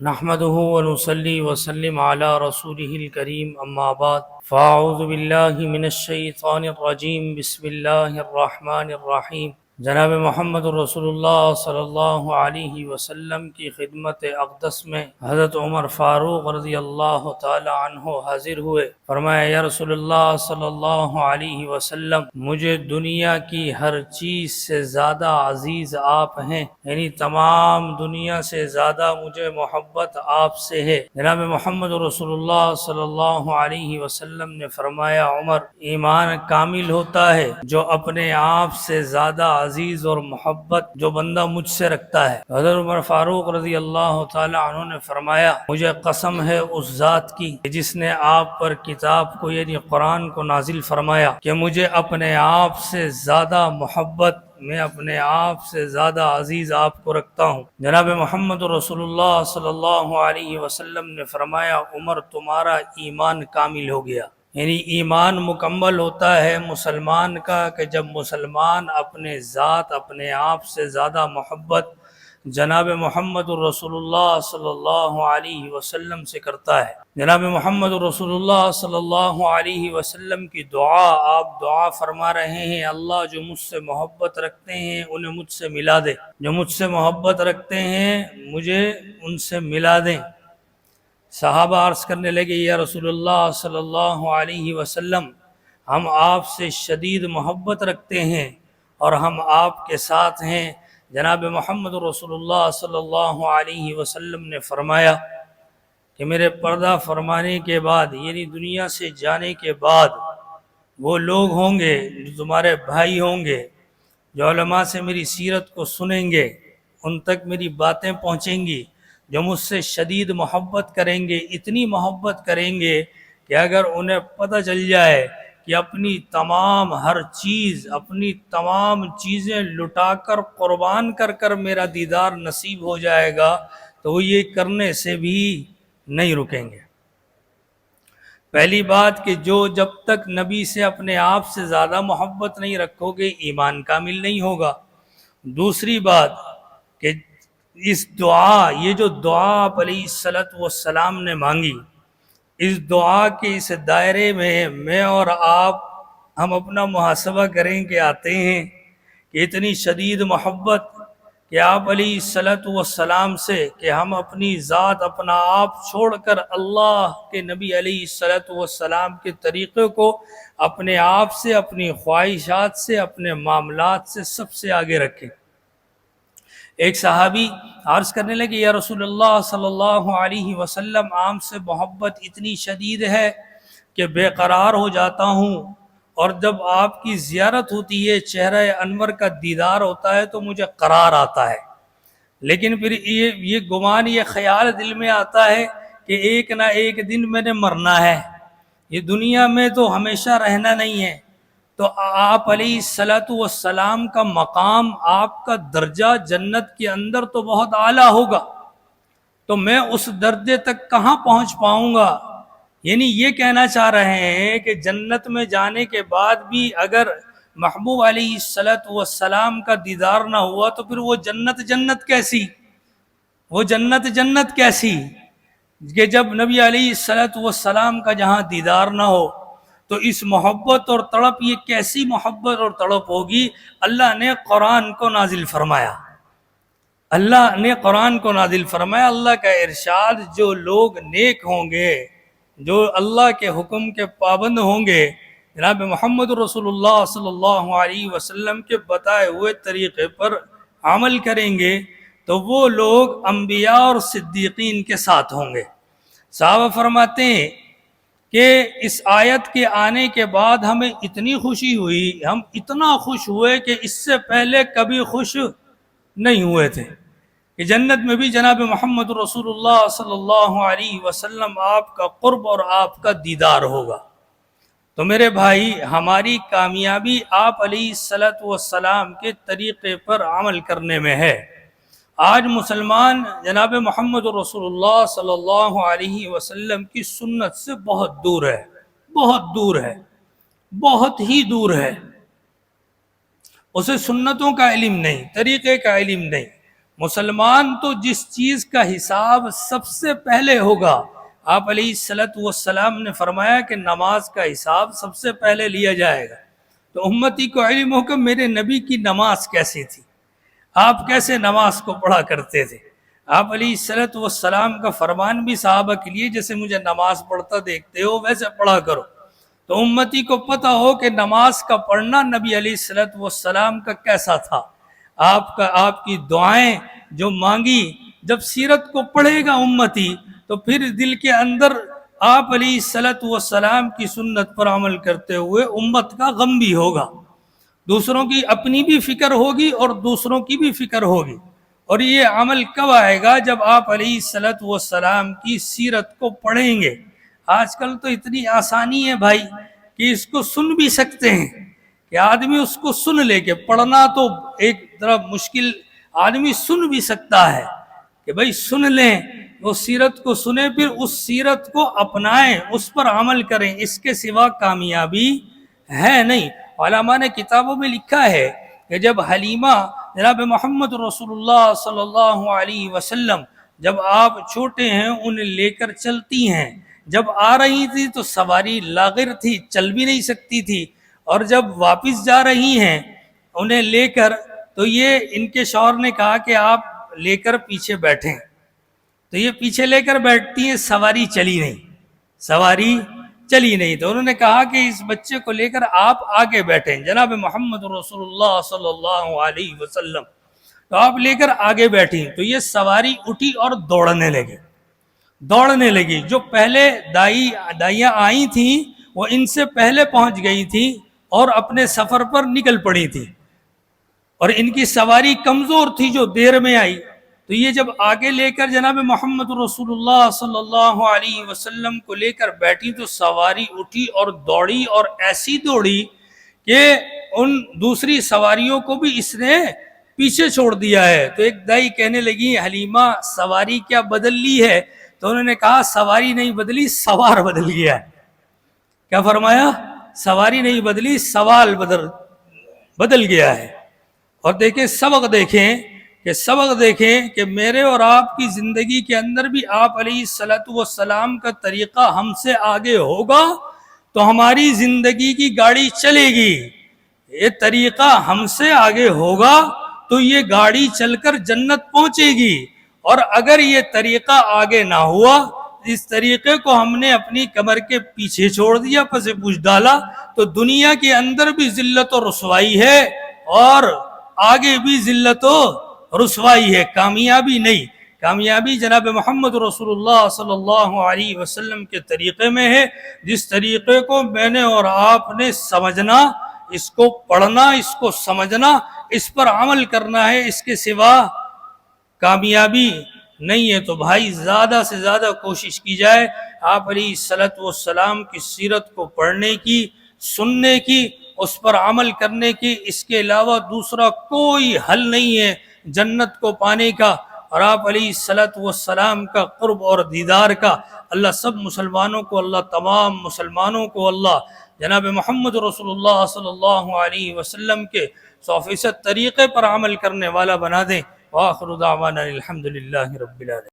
نحمده ونصلي وسلم على رسوله الكريم اما بعد فاعوذ باللہ من الشیطان الرجیم بسم اللہ الرحمن الرحیم۔ جناب محمد رسول اللہ صلی اللہ علیہ وسلم کی خدمت اقدس میں حضرت عمر فاروق رضی اللہ تعالی عنہ حاضر ہوئے۔ فرمایا یا رسول اللہ صلی اللہ علیہ وسلم، مجھے دنیا کی ہر چیز سے زیادہ عزیز آپ ہیں، یعنی تمام دنیا سے زیادہ مجھے محبت آپ سے ہے۔ جناب محمد رسول اللہ صلی اللہ علیہ وسلم نے فرمایا عمر، ایمان کامل ہوتا ہے جو اپنے آپ سے زیادہ عزیز اور محبت جو بندہ مجھ سے رکھتا ہے۔ حضرت عمر فاروق رضی اللہ تعالی عنہ نے فرمایا مجھے قسم ہے اس ذات کی جس نے آپ پر کتاب کو یعنی قرآن کو نازل فرمایا کہ مجھے اپنے آپ سے زیادہ محبت، میں اپنے آپ سے زیادہ عزیز آپ کو رکھتا ہوں۔ جناب محمد رسول اللہ صلی اللہ علیہ وسلم نے فرمایا عمر، تمہارا ایمان کامل ہو گیا۔ یعنی ایمان مکمل ہوتا ہے مسلمان کا کہ جب مسلمان اپنے ذات، اپنے آپ سے زیادہ محبت جناب محمد رسول اللہ صلی اللہ علیہ وسلم سے کرتا ہے۔ جناب محمد رسول اللہ صلی اللہ علیہ وسلم کی دعا، آپ دعا فرما رہے ہیں اللہ جو مجھ سے محبت رکھتے ہیں انہیں مجھ سے ملا دے، جو مجھ سے محبت رکھتے ہیں مجھے ان سے ملا دیں۔ صحابہ عرض کرنے لگے یا رسول اللہ صلی اللہ علیہ وسلم، ہم آپ سے شدید محبت رکھتے ہیں اور ہم آپ کے ساتھ ہیں۔ جناب محمد رسول اللہ صلی اللہ علیہ وسلم نے فرمایا کہ میرے پردہ فرمانے کے بعد یعنی دنیا سے جانے کے بعد وہ لوگ ہوں گے جو تمہارے بھائی ہوں گے، جو علماء سے میری سیرت کو سنیں گے، ان تک میری باتیں پہنچیں گی، جو مجھ سے شدید محبت کریں گے، اتنی محبت کریں گے کہ اگر انہیں پتہ چل جائے کہ اپنی تمام ہر چیز، اپنی تمام چیزیں لٹا کر قربان کر کر میرا دیدار نصیب ہو جائے گا تو وہ یہ کرنے سے بھی نہیں رکیں گے۔ پہلی بات کہ جو جب تک نبی سے اپنے آپ سے زیادہ محبت نہیں رکھو گے ایمان کامل نہیں ہوگا۔ دوسری بات کہ اس دعا، یہ جو دعا آپ علیہ السلام نے مانگی، اس دعا کے اس دائرے میں اور آپ ہم اپنا محاسبہ کریں کہ آتے ہیں کہ اتنی شدید محبت کہ آپ علیہ السلام سے کہ ہم اپنی ذات، اپنا آپ چھوڑ کر اللہ کے نبی علیہ السلام کے طریقے کو اپنے آپ سے، اپنی خواہشات سے، اپنے معاملات سے سب سے آگے رکھیں۔ ایک صحابی عرض کرنے لگے یا رسول اللہ صلی اللہ علیہ وسلم، آپ سے محبت اتنی شدید ہے کہ بے قرار ہو جاتا ہوں، اور جب آپ کی زیارت ہوتی ہے، چہرہ انور کا دیدار ہوتا ہے تو مجھے قرار آتا ہے، لیکن پھر یہ گمان، یہ خیال دل میں آتا ہے کہ ایک نہ ایک دن میں نے مرنا ہے، یہ دنیا میں تو ہمیشہ رہنا نہیں ہے۔ تو آپ علیہ السلام کا مقام، آپ کا درجہ جنت کے اندر تو بہت اعلیٰ ہوگا، تو میں اس درجے تک کہاں پہنچ پاؤں گا؟ یعنی یہ کہنا چاہ رہے ہیں کہ جنت میں جانے کے بعد بھی اگر محبوب علیہ السلام کا دیدار نہ ہوا تو پھر وہ جنت کیسی؟ وہ جنت کیسی کہ جب نبی علیہ السلام کا جہاں دیدار نہ ہو تو اس محبت اور تڑپ، یہ کیسی محبت اور تڑپ ہوگی؟ اللہ نے قرآن کو نازل فرمایا، اللہ نے قرآن کو نازل فرمایا۔ اللہ کا ارشاد، جو لوگ نیک ہوں گے، جو اللہ کے حکم کے پابند ہوں گے، جناب محمد رسول اللہ صلی اللہ علیہ وسلم کے بتائے ہوئے طریقے پر عمل کریں گے تو وہ لوگ انبیاء اور صدیقین کے ساتھ ہوں گے۔ صحابہ فرماتے ہیں کہ اس آیت کے آنے کے بعد ہمیں اتنی خوشی ہوئی، ہم اتنا خوش ہوئے کہ اس سے پہلے کبھی خوش نہیں ہوئے تھے کہ جنت میں بھی جناب محمد رسول اللہ صلی اللہ علیہ وسلم آپ کا قرب اور آپ کا دیدار ہوگا۔ تو میرے بھائی، ہماری کامیابی آپ علیہ السلام کے طریقے پر عمل کرنے میں ہے۔ آج مسلمان جناب محمد رسول اللہ صلی اللہ علیہ وسلم کی سنت سے بہت دور ہے، بہت دور ہے، بہت ہی دور ہے۔ اسے سنتوں کا علم نہیں، طریقے کا علم نہیں۔ مسلمان تو جس چیز کا حساب سب سے پہلے ہوگا، آپ علیہ الصلوۃ والسلام نے فرمایا کہ نماز کا حساب سب سے پہلے لیا جائے گا۔ تو امتی کو علم ہو کہ میرے نبی کی نماز کیسی تھی، آپ کیسے نماز کو پڑھا کرتے تھے۔ آپ علیہ الصلوۃ والسلام کا فرمان بھی صحابہ کے لیے جیسے مجھے نماز پڑھتا دیکھتے ہو ویسے پڑھا کرو۔ تو امتی کو پتہ ہو کہ نماز کا پڑھنا نبی علیہ الصلوۃ والسلام کا کیسا تھا، آپ کی دعائیں جو مانگی، جب سیرت کو پڑھے گا امتی تو پھر دل کے اندر آپ علیہ الصلوۃ والسلام کی سنت پر عمل کرتے ہوئے امت کا غم بھی ہوگا، دوسروں کی اپنی بھی فکر ہوگی اور دوسروں کی بھی فکر ہوگی۔ اور یہ عمل کب آئے گا؟ جب آپ علیہ الصلوۃ والسلام کی سیرت کو پڑھیں گے۔ آج کل تو اتنی آسانی ہے بھائی کہ اس کو سن بھی سکتے ہیں کہ آدمی اس کو سن لے کے، پڑھنا تو ایک طرف مشکل، آدمی سن بھی سکتا ہے کہ بھائی سن لیں، وہ سیرت کو سنیں، پھر اس سیرت کو اپنائیں، اس پر عمل کریں، اس کے سوا کامیابی ہے نہیں۔ علماء نے کتابوں میں لکھا ہے کہ جب حلیمہ جناب محمد رسول اللہ صلی اللہ علیہ وسلم جب آپ چھوٹے ہیں انہیں لے کر چلتی ہیں، جب آ رہی تھی تو سواری لاغر تھی، چل بھی نہیں سکتی تھی، اور جب واپس جا رہی ہیں انہیں لے کر تو یہ ان کے شوہر نے کہا کہ آپ لے کر پیچھے بیٹھیں، تو یہ پیچھے لے کر بیٹھتی ہیں، سواری چلی نہیں، تو انہوں نے کہا کہ اس بچے کو لے کر آپ آگے بیٹھیں، جناب محمد رسول اللہ صلی اللہ علیہ وسلم، تو آپ لے کر آگے بیٹھی، تو یہ سواری اٹھی اور دوڑنے لگی۔ جو پہلے دائیاں آئی تھیں وہ ان سے پہلے پہنچ گئی تھی اور اپنے سفر پر نکل پڑی تھی، اور ان کی سواری کمزور تھی جو دیر میں آئی، تو یہ جب آگے لے کر جناب محمد رسول اللہ صلی اللہ علیہ وسلم کو لے کر بیٹھی تو سواری اٹھی اور دوڑی، اور ایسی دوڑی کہ ان دوسری سواریوں کو بھی اس نے پیچھے چھوڑ دیا ہے۔ تو ایک دائی کہنے لگی حلیمہ سواری کیا بدل لی ہے؟ تو انہوں نے کہا سواری نہیں بدلی، سوار بدل گیا ہے۔ کیا فرمایا؟ سواری نہیں بدلی، سوال بدل گیا ہے۔ اور سبق دیکھیں کہ میرے اور آپ کی زندگی کے اندر بھی آپ علیہ الصلوۃ والسلام کا طریقہ ہم سے آگے ہوگا تو ہماری زندگی کی گاڑی چلے گی، یہ طریقہ ہم سے آگے ہوگا تو یہ گاڑی چل کر جنت پہنچے گی، اور اگر یہ طریقہ آگے نہ ہوا، اس طریقے کو ہم نے اپنی کمر کے پیچھے چھوڑ دیا، پس پوچھ ڈالا، تو دنیا کے اندر بھی ذلت و رسوائی ہے اور آگے بھی ذلت و رسوائی ہے، کامیابی نہیں۔ کامیابی جناب محمد رسول اللہ صلی اللہ علیہ وسلم کے طریقے میں ہے، جس طریقے کو میں نے اور آپ نے سمجھنا، اس کو پڑھنا، اس کو سمجھنا، اس پر عمل کرنا ہے، اس کے سوا کامیابی نہیں ہے۔ تو بھائی زیادہ سے زیادہ کوشش کی جائے آپ علیہ الصلوۃ والسلام کی سیرت کو پڑھنے کی، سننے کی، اس پر عمل کرنے کی، اس کے علاوہ دوسرا کوئی حل نہیں ہے جنت کو پانے کا اور آپ علیہ الصلوۃ والسلام کا قرب اور دیدار کا۔ اللہ سب مسلمانوں کو، اللہ تمام مسلمانوں کو اللہ جناب محمد رسول اللہ صلی اللہ علیہ وسلم کے 100% طریقے پر عمل کرنے والا بنا دیں۔ وآخر دعوانا الحمد للہ رب العالمین۔